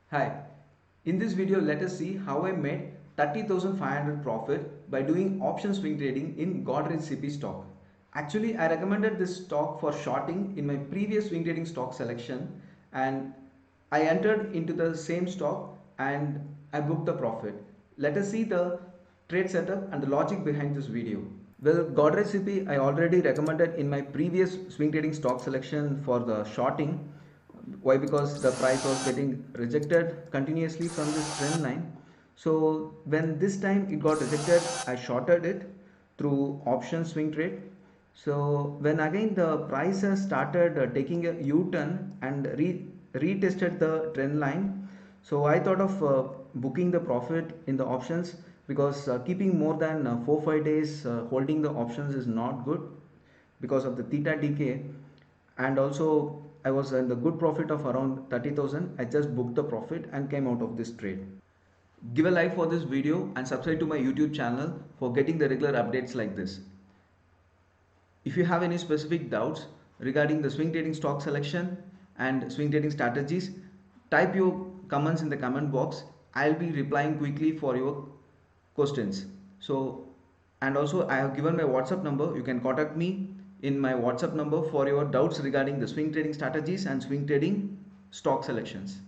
Hi, in this video let us see how I made 30,500 profit by doing option swing trading in Godrej CP stock. Actually, I recommended this stock for shorting in my previous swing trading stock selection, and I entered into the same stock and I booked the profit. Let us see the trade setup and the logic behind this video. Well, Godrej CP I already recommended in my previous swing trading stock selection for the shorting. Why? Because the price was getting rejected continuously from this trend line. So when this time it got rejected, I shorted it through option swing trade. So when again the price has started taking a U-turn and retested the trend line, so I thought of booking the profit in the options, because keeping more than 4-5 days holding the options is not good because of the theta decay. And also I was in the good profit of around 30,000. I just booked the profit and came out of this trade. Give a like for this video and subscribe to my YouTube channel for getting the regular updates like this. If you have any specific doubts regarding the swing trading stock selection and swing trading strategies, type your comments in the comment box. I'll be replying quickly for your questions. So, and also I have given my WhatsApp number. You can contact me in my WhatsApp number for your doubts regarding the swing trading strategies and swing trading stock selections.